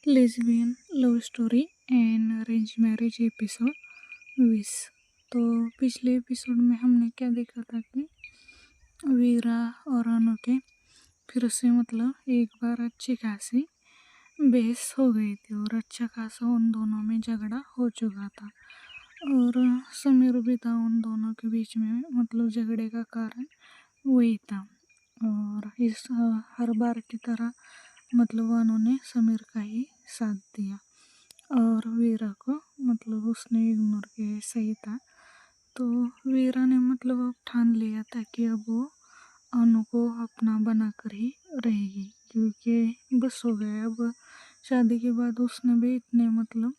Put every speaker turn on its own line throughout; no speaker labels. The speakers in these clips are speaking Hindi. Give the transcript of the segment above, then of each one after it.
Lesbian love story and arrange marriage episode 20। तो पिछले एपिसोड में हमने क्या देखा था कि वीरा और अनु के फिर से एक बार अच्छी खासी बहस हो गई थी और अच्छा खासा उन दोनों में झगड़ा हो चुका था। और समीर भी था उन दोनों के बीच में, झगड़े का कारण वही था। और इस हर बार की तरह अनु ने समीर का ही साथ दिया और वीरा को उसने इग्नोर किया, सही था। तो वीरा ने अब ठान लिया था कि अब वो अनु को अपना बनाकर ही रहेगी, क्योंकि बस हो गया। अब शादी के बाद उसने भी इतने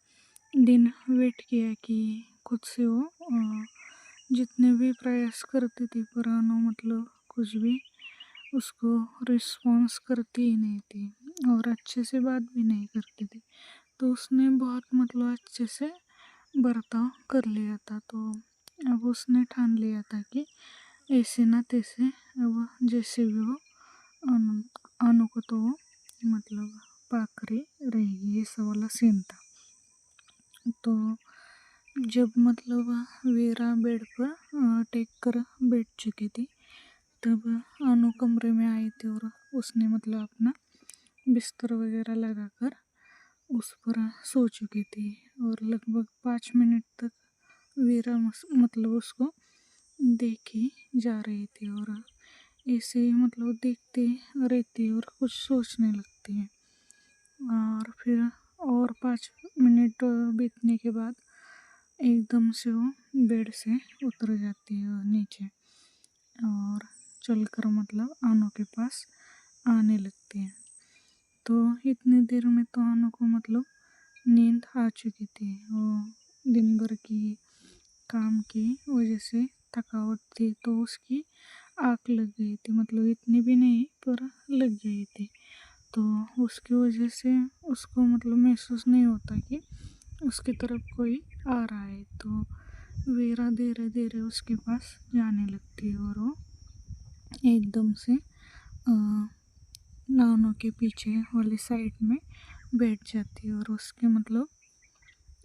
दिन वेट किया कि खुद से वो जितने भी प्रयास करती थी, पर अनु कुछ भी उसको रिस्पॉन्स करती ही नहीं थी और अच्छे से बात भी नहीं करती थी। तो उसने बहुत अच्छे से बर्ताव कर लिया था। तो अब उसने ठान लिया था कि ऐसे ना तैसे अब जैसे भी वो अनु अनु को तो वो पाकरे रहेगी, ऐसा वाला सीन था। तो जब वीरा बेड पर टेक कर बैठ चुकी थी, तब अनु कमरे में आई थी और उसने अपना बिस्तर वगैरह लगाकर उस पर सो चुकी थी। और लगभग 5 मिनट तक वीरा उसको देखी जा रही थी और ऐसे ही देखती रहती और कुछ सोचने लगती है। और फिर और 5 मिनट बीतने के बाद एकदम से वो बेड से उतर जाती है नीचे और चलकर अनु के पास आने लगती है। तो इतनी देर में तो अनु को नींद आ चुकी थी। वो दिन भर की काम की वजह से थकावट थी, तो उसकी आँख लग गई थी, इतनी भी नहीं पर लग गई थी। तो उसकी वजह से उसको महसूस नहीं होता कि उसकी तरफ कोई आ रहा है। तो वीरा धीरे धीरे उसके पास जाने लगती है और वो एकदम से नानों के पीछे वाली साइड में बैठ जाती है और उसके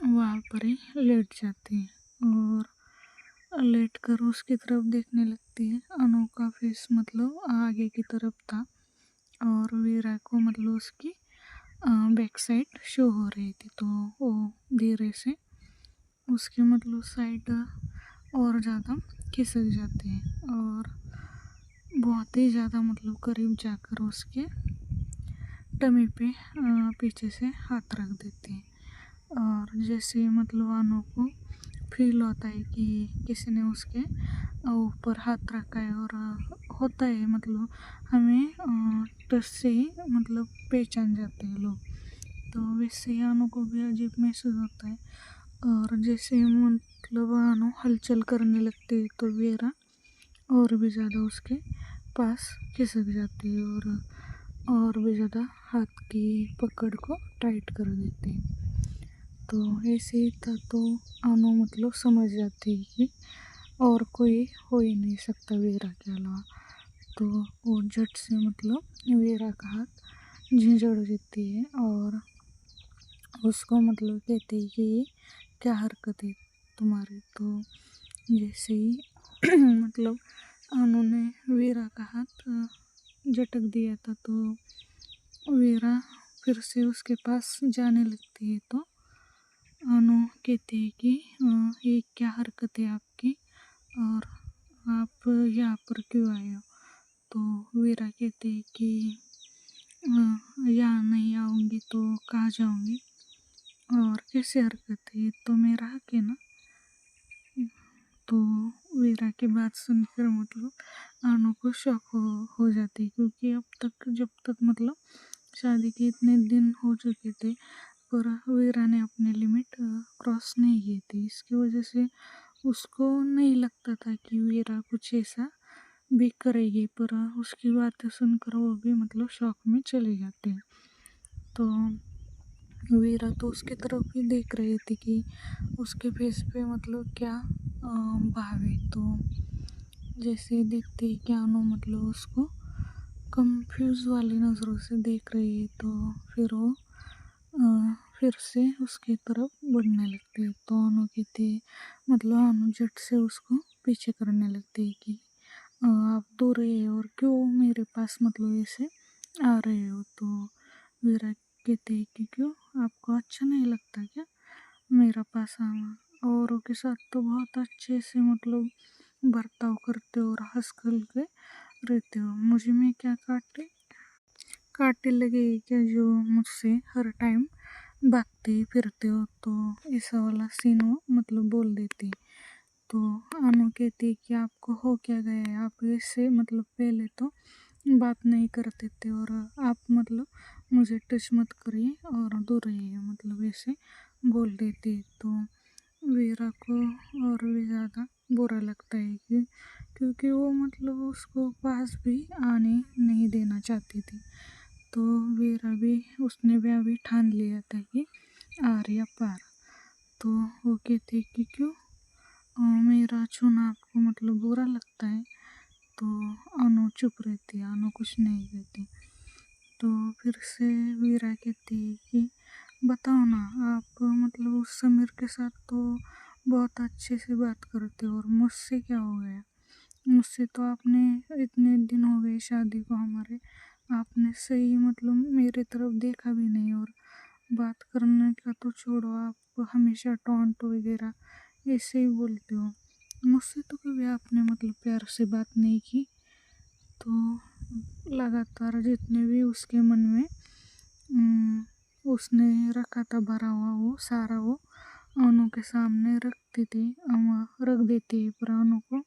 वहाँ पर ही लेट जाती है और लेट कर उसकी तरफ देखने लगती है। अनु का फेस आगे की तरफ था और वीरा को उसकी बैक साइड शो हो रही थी। तो वो धीरे से उसकी साइड और ज़्यादा खिसक जाती है और बहुत ही ज़्यादा करीब जाकर उसके टमी पे पीछे से हाथ रख देती है। और जैसे अनु को फील होता है कि किसी ने उसके ऊपर हाथ रखा है और होता है हमें टच से ही पहचान जाते हैं लोग। तो वैसे ही अनु को भी अजीब महसूस होता है और जैसे अनु हलचल करने लगती है तो वीरा और भी ज़्यादा उसके पास खिसक जाती है और भी ज़्यादा हाथ की पकड़ को टाइट कर देती है। तो ऐसे ही था। तो अनु समझ जाती है कि और कोई हो ही नहीं सकता वीरा के अलावा। तो वो झट से वीरा का हाथ झिंझोड़ देती है और उसको कहती है कि ये क्या हरकत है तुम्हारी। तो जैसे ही अनु ने वीरा का हाथ झटक दिया था, तो वीरा फिर से उसके पास जाने लगती है। तो अनु कहती है कि ये क्या हरकत है आपकी और आप यहाँ पर क्यों आए हो। तो वीरा कहती है कि यहाँ नहीं आऊँगी तो कहाँ जाऊँगी और कैसी हरकत है, तो मेरा हक है ना। तो वीरा की बात सुनकर अनु को शौक हो जाती है, क्योंकि अब तक जब तक शादी के इतने दिन हो चुके थे पर वीरा ने अपने लिमिट क्रॉस नहीं की थी। इसकी वजह से उसको नहीं लगता था कि वीरा कुछ ऐसा भी करेगी, पर उसकी बातें सुनकर वो भी शौक में चली जाती है। तो वीरा तो उसकी तरफ ही देख रही थी कि उसके फेस पे क्या भाव है। तो जैसे देखते ही कि अनु उसको कंफ्यूज वाली नज़रों से देख रही है, तो फिर वो फिर से उसकी तरफ बढ़ने लगती है। तो अनु कहती है, मतलब अनु झट से उसको पीछे करने लगती है कि आप दूर रहे और क्यों मेरे पास मतलब ऐसे आ रहे हो। तो वीरा कहते हैं कि क्यों, आपको अच्छा नहीं लगता क्या मेरा पास आना, औरों के साथ तो बहुत अच्छे से मतलब बर्ताव करते हो और हंस खेल के रहते हो, मुझे में क्या काटे लगे क्या जो मुझसे हर टाइम भागते फिरते हो। तो ऐसा वाला सीन वो मतलब बोल देती। तो अनु कहती है कि आपको हो क्या गया है, आप ऐसे मतलब पहले तो बात नहीं करते थे और आप मतलब मुझे टच मत करिए और दूर रहिए, मतलब ऐसे बोल देती। तो वीरा को और भी ज़्यादा बुरा लगता है कि क्योंकि वो मतलब उसको पास भी आने नहीं देना चाहती थी। तो वीरा भी उसने भी अभी ठान लिया था कि आर्या पार। तो वो कहती कि क्यों मेरा छूना आपको मतलब बुरा लगता है। तो अनु चुप रहती है, अनु कुछ नहीं कहती। तो फिर से वीरा कहती है कि बताओ ना, आप मतलब उस समीर के साथ तो बहुत अच्छे से बात करते हो और मुझसे क्या हो गया, मुझसे तो आपने इतने दिन हो गए शादी को हमारे, आपने सही मतलब मेरे तरफ देखा भी नहीं और बात करने का तो छोड़ो, आप हमेशा टॉन्ट वगैरह ऐसे ही बोलते हो, मुझसे तो कभी आपने मतलब प्यार से बात नहीं की। तो लगातार जितने भी उसके मन में उसने रखा था भरा हुआ वो सारा वो अनु के सामने रख देती है, पर अनु को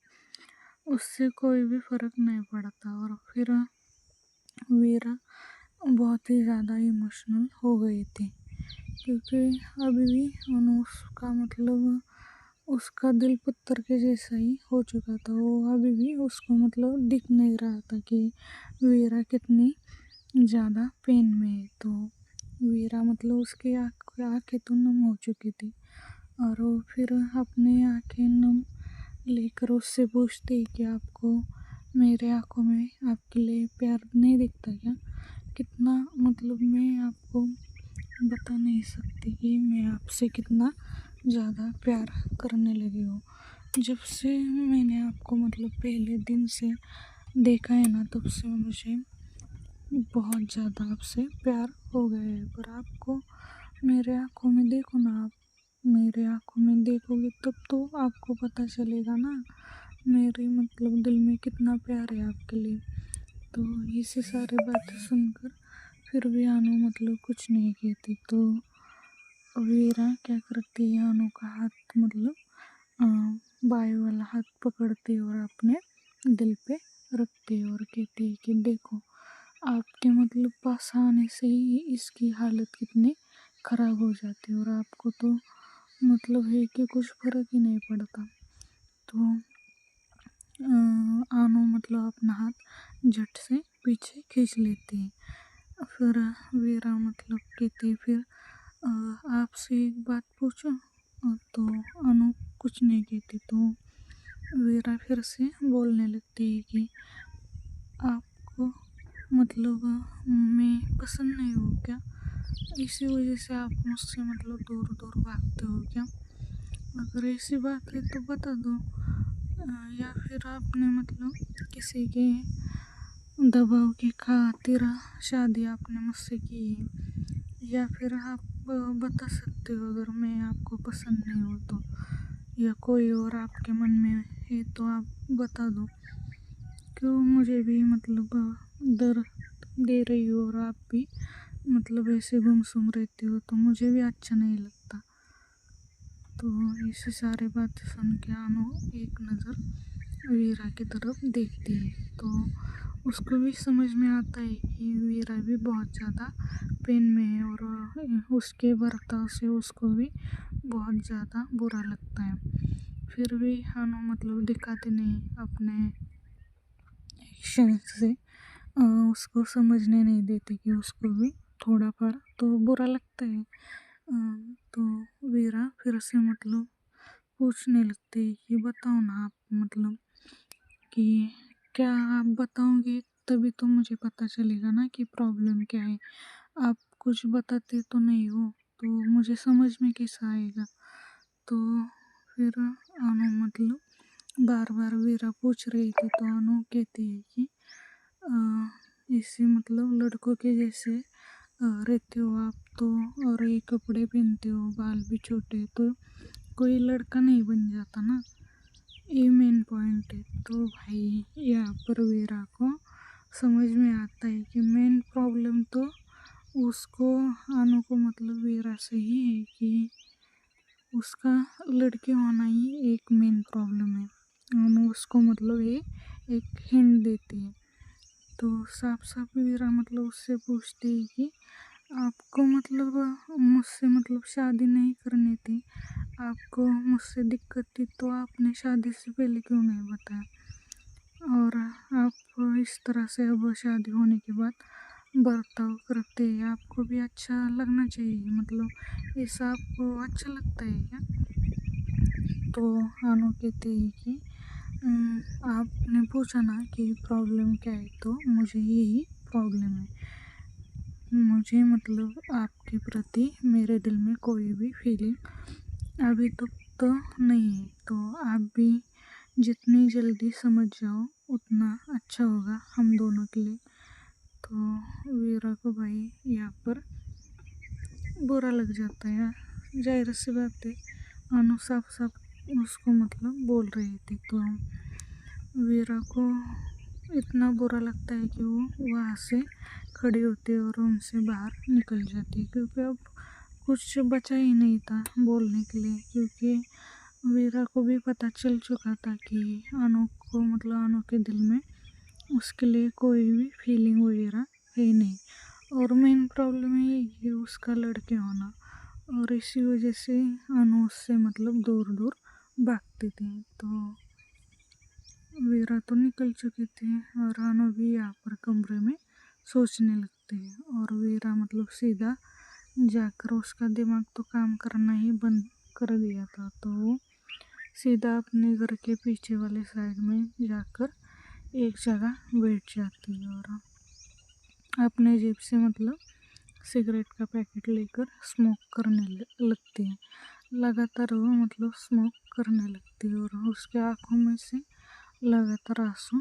उससे कोई भी फर्क नहीं पड़ता। और फिर वीरा बहुत ही ज़्यादा इमोशनल हो गई थी क्योंकि अभी भी अनु उसका मतलब उसका दिल पत्थर के जैसा ही हो चुका था। वो अभी भी उसको मतलब दिख नहीं रहा था कि वीरा कितनी ज़्यादा पेन में है। तो वीरा मतलब उसकी आँखें तो नम हो चुकी थी और वो फिर अपनी आँखें नम लेकर उससे पूछती कि आपको मेरे आँखों में आपके लिए प्यार नहीं दिखता क्या, कितना मतलब मैं आपको बता नहीं सकती कि मैं आपसे कितना ज़्यादा प्यार करने लगी हूँ। जब से मैंने आपको मतलब पहले दिन से देखा है ना, तब से मुझे बहुत ज़्यादा आपसे प्यार हो गया है। पर आपको मेरे आँखों में देखो ना, आप मेरे आँखों में देखोगे तब तो आपको पता चलेगा ना मेरे मतलब दिल में कितना प्यार है आपके लिए। तो ये सारी बातें सुनकर फिर भी अनु मतलब कुछ नहीं कहती। तो वीरा क्या करती है, अनु का हाथ मतलब अ, बाएं वाला हाथ पकड़ती है और अपने दिल पे रखती है और कहती है कि देखो आपके मतलब पास आने से ही इसकी हालत कितनी ख़राब हो जाती है और आपको तो मतलब है कि कुछ फ़र्क ही नहीं पड़ता। तो अनु मतलब अपना हाथ झट से पीछे खींच लेती है। फिर वीरा मतलब कहती है फिर आपसे एक बात पूछूं। तो अनु कुछ नहीं कहती। तो वीरा फिर से बोलने लगती है कि आपको मतलब मैं पसंद नहीं हूँ क्या, इसी वजह से आप मुझसे मतलब दूर दूर भागते हो क्या, अगर ऐसी बात है तो बता दो। या फिर आपने मतलब किसी के दबाव की खातिर शादी आपने मुझसे की है, या फिर आप बता सकते हो अगर मैं आपको पसंद नहीं हूँ तो, या कोई और आपके मन में है तो आप बता दो, क्यों मुझे भी मतलब दर्द दे रही हो और आप भी मतलब ऐसे गुमसुम रहती हो तो मुझे भी अच्छा नहीं लगता। तो ऐसे सारी बातें सुन के अनु एक नज़र वीरा की तरफ देखती है। तो उसको भी समझ में आता है कि वीरा भी बहुत ज़्यादा पेन में है और उसके बर्ताव से उसको भी बहुत ज़्यादा बुरा लगता है। फिर भी अनु मतलब दिखाते नहीं अपने एक्शन से उसको समझने नहीं देते कि उसको भी थोड़ा पर तो बुरा लगता है। तो वीरा फिर से मतलब पूछने लगते हैं कि बताओ ना आप मतलब कि क्या आप बताओगे तभी तो मुझे पता चलेगा ना कि प्रॉब्लम क्या है, आप कुछ बताते तो नहीं हो तो मुझे समझ में कैसा आएगा। तो फिर अनु मतलब बार बार वीरा पूछ रही थी तो अनु कहती है कि इसी मतलब लड़कों के जैसे रहते हो आप तो, और ये कपड़े पहनते हो, बाल भी छोटे, तो कोई लड़का नहीं बन जाता ना, ये मेन पॉइंट है। तो भाई यहाँ पर वीरा को समझ में आता है कि मेन प्रॉब्लम तो उसको अनु को मतलब वीरा से ही है कि उसका लड़के होना ही एक मेन प्रॉब्लम है। अनु उसको मतलब ये एक हिंट देती है। तो साफ साफ वीरा मतलब उससे पूछती है कि आपको मतलब मुझसे मतलब शादी नहीं करनी थी, आपको मुझसे दिक्कत थी तो आपने शादी से पहले क्यों नहीं बताया, और आप इस तरह से अब शादी होने के बाद बर्ताव करते हैं, आपको भी अच्छा लगना चाहिए, मतलब ऐसा आपको अच्छा लगता है क्या। तो अनु कहती है कि आपने पूछा ना कि प्रॉब्लम क्या है, तो मुझे यही प्रॉब्लम है, मुझे मतलब आपके प्रति मेरे दिल में कोई भी फीलिंग अभी तक तो नहीं है, तो आप भी जितनी जल्दी समझ जाओ उतना अच्छा होगा हम दोनों के लिए। तो वीरा को भाई यहाँ पर बुरा लग जाता है, जाहिर सी बात है, अनु साफ साफ उसको मतलब बोल रही थी। तो वीरा को इतना बुरा लगता है कि वो वहाँ से खड़ी होती है और रूम से बाहर निकल जाती है, क्योंकि अब कुछ बचा ही नहीं था बोलने के लिए, क्योंकि वीरा को भी पता चल चुका था कि अनु को मतलब अनु के दिल में उसके लिए कोई भी फीलिंग वगैरह है नहीं, और मेन प्रॉब्लम है ये उसका लड़के होना, और इसी वजह से अनु उससे मतलब दूर दूर भागती थी। तो वीरा तो निकल चुकी थी और अनु भी यहाँ पर कमरे में सोचने लगती है, और वीरा मतलब सीधा जाकर उसका दिमाग तो काम करना ही बंद कर दिया था, तो वो सीधा अपने घर के पीछे वाले साइड में जाकर एक जगह बैठ जाती है और अपने जेब से मतलब सिगरेट का पैकेट लेकर स्मोक करने लगती है। लगातार वो मतलब स्मोक करने लगती है और उसके आँखों में से लगातार आंसू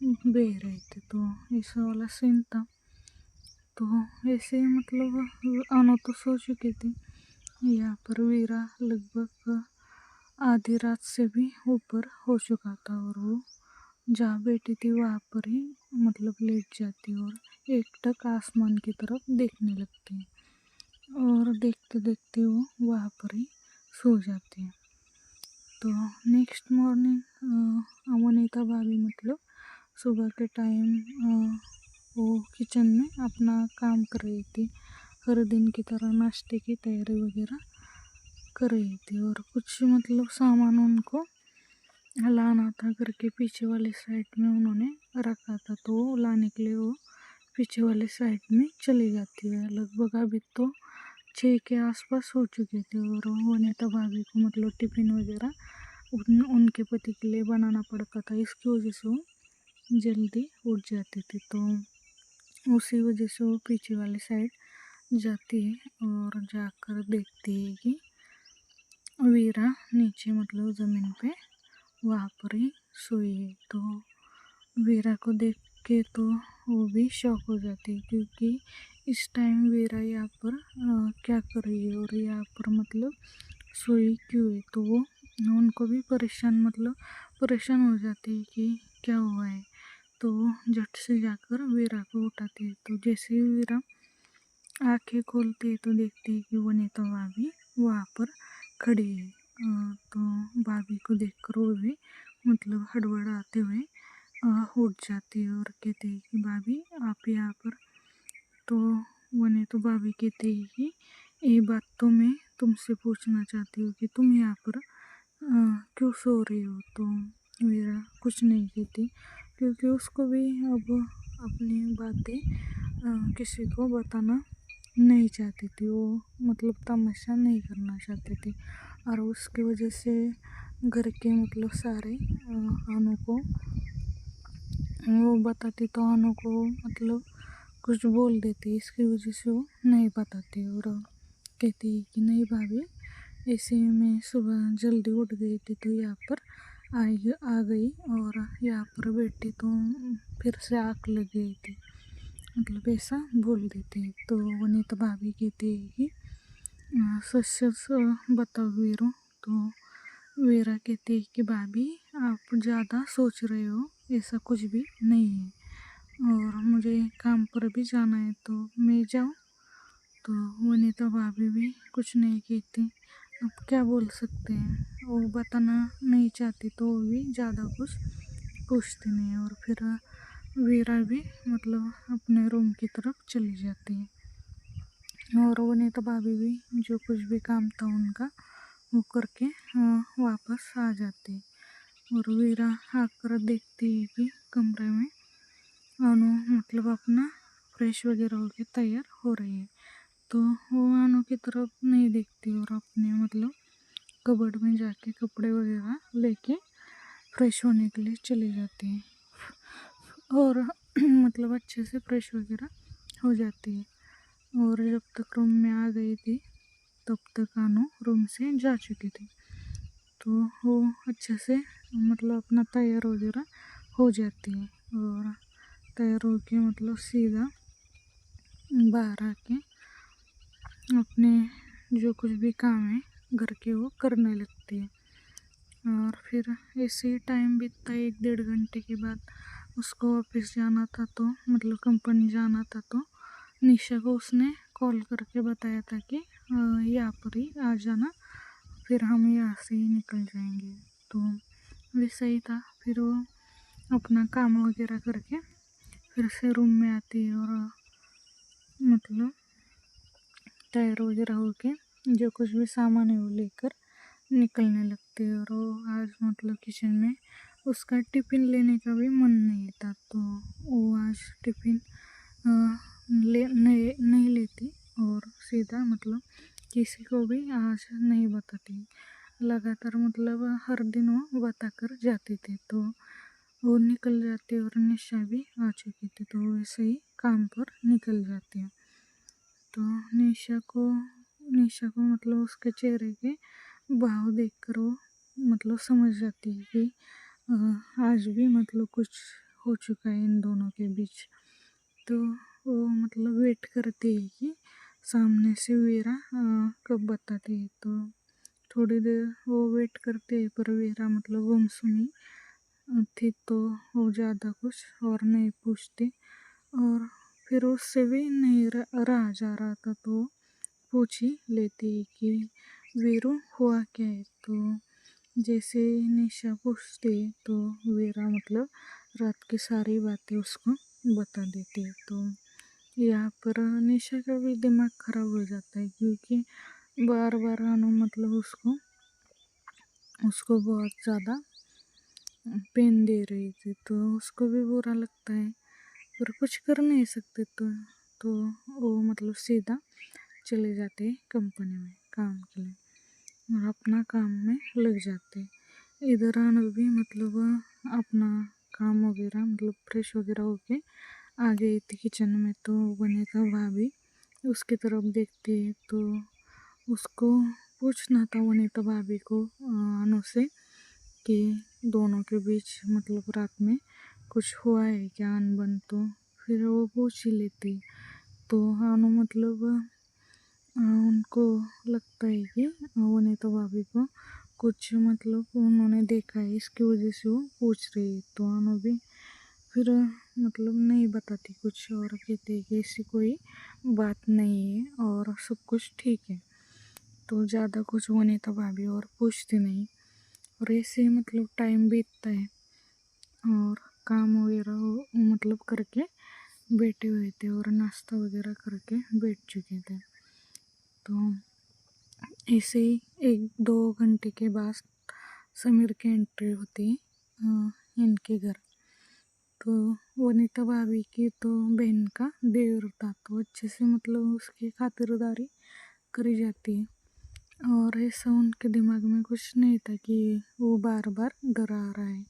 बह रहे थे। तो ऐसा वाला सीन था। तो ऐसे मतलब अनु तो सो चुकी थी, यहाँ पर वीरा लगभग आधी रात से भी ऊपर हो चुका था, और वो जहाँ बैठी थी वहाँ पर ही मतलब लेट जाती और एकटक आसमान की तरफ देखने लगती है, और देखते देखते वो वहाँ पर ही सो जाती है। तो नेक्स्ट मॉर्निंग वनीता भाभी मतलब सुबह के टाइम वो किचन में अपना काम कर रही थी, हर दिन की तरह नाश्ते की तैयारी वगैरह कर रही थी, और कुछ मतलब सामान उनको लाना था, घर के पीछे वाले साइड में उन्होंने रखा था, तो वो लाने के लिए वो पीछे वाले साइड में चली जाती है। लगभग अभी तो 6 के आसपास हो चुके थे, और वनीता भाभी को मतलब टिफ़िन वगैरह उनके पति के लिए बनाना पड़ता था, इसकी वजह से वो जल्दी उठ जाती थी। तो उसी वजह से वो पीछे वाली साइड जाती है और जाकर देखती है कि वीरा नीचे मतलब ज़मीन पे वहाँ पर ही सोई है। तो वीरा को देख के तो वो भी शॉक हो जाती है, क्योंकि इस टाइम वीरा यहाँ पर क्या कर रही है और यहाँ पर मतलब सोई क्यों है। तो वो उनको भी परेशान हो जाती है कि क्या हुआ है। तो वो झट से जाकर वीरा को उठाती है। तो जैसे ही वीरा आंखें खोलती है तो देखती है कि वनीता भाभी वहाँ पर खड़ी है। तो भाभी को देखकर वो भी मतलब हड़बड़ाते हुए उठ जाती है और कहती है कि भाभी आप यहाँ पर। तो वनीता भाभी कहती है कि ये बात तो मैं तुमसे पूछना चाहती हूँ कि तुम यहाँ पर क्यों सो रही हो। तो वीरा कुछ नहीं कहती, क्योंकि उसको भी अब अपनी बातें किसी को बताना नहीं चाहती थी, वो मतलब तमाशा नहीं करना चाहती थी, और उसकी वजह से घर के मतलब सारे अनु को वो बताती तो अनु को मतलब कुछ बोल देती, इसकी वजह से वो नहीं बताती और कहती है कि नहीं भाभी, ऐसे मैं सुबह जल्दी उठ गई थी तो यहाँ पर आ गई और यहाँ पर बैठी तो फिर से आग लग गई थी, मतलब ऐसा बोल देते हैं। तो वनीता भाभी कहती है कि सच सच बताओ वीरू। तो वीरा कहती है कि भाभी आप ज़्यादा सोच रहे हो, ऐसा कुछ भी नहीं है और मुझे काम पर भी जाना है तो मैं जाऊँ। तो वनीता भाभी भी कुछ नहीं कहती, अब क्या बोल सकते हैं, वो बताना नहीं चाहती तो वो भी ज़्यादा कुछ पूछती नहीं है और फिर वीरा भी मतलब अपने रूम की तरफ चली जाती है और वनीता भाभी भी जो कुछ भी काम था उनका वो करके वापस आ जाती है और वीरा आकर देखती है कि कमरे में अनु मतलब अपना फ्रेश वगैरह होके तैयार हो रही है। तो वो अनु की तरफ नहीं देखती और अपने मतलब कबर्ड में जाके कपड़े वगैरह लेके फ्रेश होने के लिए चली जाती है और मतलब अच्छे से फ्रेश वगैरह हो जाती है और जब तक रूम में आ गई थी तब तक अनु रूम से जा चुकी थी। तो वो अच्छे से मतलब अपना तैयार वगैरह हो जाती है और तैयार होके मतलब सीधा बाहर आके अपने जो कुछ भी काम है घर के वो करने लगती है और फिर ऐसे ही टाइम बीतता है। 1-1.5 घंटे के बाद उसको ऑफिस जाना था तो मतलब कंपनी जाना था तो निशा को उसने कॉल करके बताया था कि यहाँ पर ही आ जाना, फिर हम यहाँ से ही निकल जाएंगे। तो वैसा ही था। फिर वो अपना काम वगैरह करके फिर से रूम में आती है और मतलब तैयार वगैरह होके जो कुछ भी सामान है वो लेकर निकलने लगती है और वो आज मतलब किचन में उसका टिफ़िन लेने का भी मन नहीं था तो वो आज टिफ़िन नहीं लेती और सीधा मतलब किसी को भी आज नहीं बताती। लगातार मतलब हर दिन वो बताकर जाती थी तो वो निकल जाती और निशा भी आ चुकी थी तो वैसे ही काम पर निकल जाती है। तो निशा को मतलब उसके चेहरे के भाव देखकर वो मतलब समझ जाती है कि आज भी मतलब कुछ हो चुका है इन दोनों के बीच। तो वो मतलब वेट करती है कि सामने से वीरा कब बताती है। तो थोड़ी देर वो वेट करते हैं पर वीरा मतलब गुमसुमी थी तो वो ज़्यादा कुछ और नहीं पूछती और फिर उससे भी नहीं रहा जा रहा था तो पूछ ही लेती है कि वीरू हुआ क्या है। तो जैसे निशा पूछती है तो वीरा मतलब रात की सारी बातें उसको बता देती है। तो यहाँ पर निशा का भी दिमाग खराब हो जाता है क्योंकि बार बार अनु मतलब उसको बहुत ज़्यादा पेन दे रही थी तो उसको भी बुरा लगता है पर कुछ कर नहीं सकते। तो वो मतलब सीधा चले जाते कंपनी में काम के लिए और अपना काम में लग जाते। इधर अनु भी मतलब अपना काम वगैरह मतलब फ्रेश वगैरह होके आ गई थी किचन में तो वनीता भाभी उसकी तरफ देखती है तो उसको पूछना था वनीता भाभी को अनु से कि दोनों के बीच मतलब रात में कुछ हुआ है क्या अनबन। तो फिर वो पूछ ही लेती तो अनु मतलब उनको लगता है कि वनीता भाभी को कुछ मतलब उन्होंने देखा है इसकी वजह से वो पूछ रही है। तो अनु भी फिर मतलब नहीं बताती कुछ और कहती है कि ऐसी कोई बात नहीं है और सब कुछ ठीक है। तो ज़्यादा कुछ वनीता भाभी और पूछती नहीं और ऐसे ही मतलब टाइम बीतता है और काम वगैरह वो मतलब करके बैठे हुए थे और नाश्ता वगैरह करके बैठ चुके थे। तो ऐसे ही 1-2 घंटे के बाद समीर की एंट्री होती है इनके घर। तो वनीता भाभी की तो बहन का देवर था तो अच्छे से मतलब उसकी खातिरदारी करी जाती है और ऐसा उनके दिमाग में कुछ नहीं था कि वो बार बार घर आ रहा है,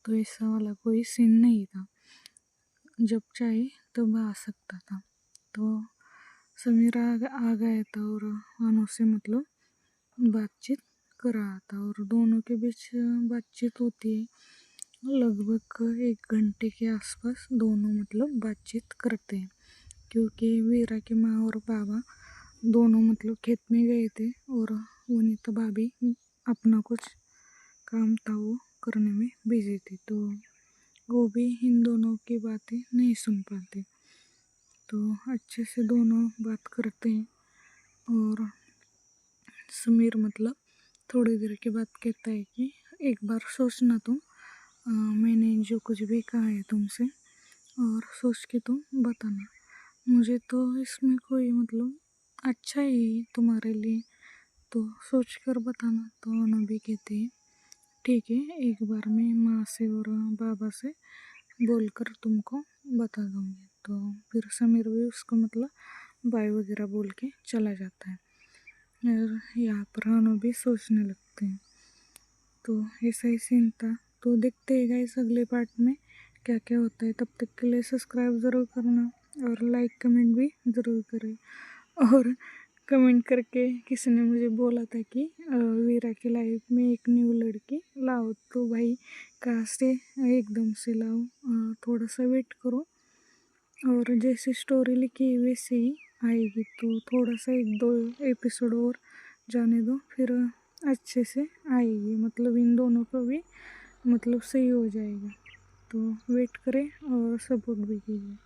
तो ऐसा वाला कोई सीन नहीं था। जब चाहे तब आ सकता था। तो समीर आ गया था और अनु से मतलब बातचीत कर रहा था और दोनों के बीच बातचीत होती है लगभग 1 घंटे के आसपास। दोनों मतलब बातचीत करते हैं क्योंकि वीरा की माँ और पापा दोनों मतलब खेत में गए थे और वनीता भाभी अपना कुछ काम था वो करने में बिजी थी, तो वो भी इन दोनों की बातें नहीं सुन पाते। तो अच्छे से दोनों बात करते हैं और समीर मतलब थोड़ी देर के बाद कहता है कि एक बार सोचना तुम, मैंने जो कुछ भी कहा है तुमसे, और सोच के तुम बताना। मुझे तो इसमें कोई मतलब अच्छा ही है तुम्हारे लिए, तो सोच कर बताना। तो अनु भी कहते हैं ठीक है, एक बार मैं माँ से और बाबा से बोलकर तुमको बता दूंगी। तो फिर समीर भी उसको मतलब बाय वगैरह बोल के चला जाता है और यहाँ पर अनु भी सोचने लगते हैं। तो ऐसा ही सीन था। तो देखते हैं गाइस अगले पार्ट में क्या क्या होता है। तब तक के लिए सब्सक्राइब ज़रूर करना और लाइक कमेंट भी ज़रूर करें। और कमेंट करके किसी ने मुझे बोला था कि वीरा की लाइफ में एक न्यू लड़की लाओ, तो भाई कहाँ से एकदम से लाओ, थोड़ा सा वेट करो और जैसे स्टोरी लिखी है वैसे ही आएगी। तो थोड़ा सा 1-2 एपिसोड और जाने दो, फिर अच्छे से आएगी, मतलब इन दोनों को भी मतलब सही हो जाएगा। तो वेट करें और सपोर्ट भी कीजिए।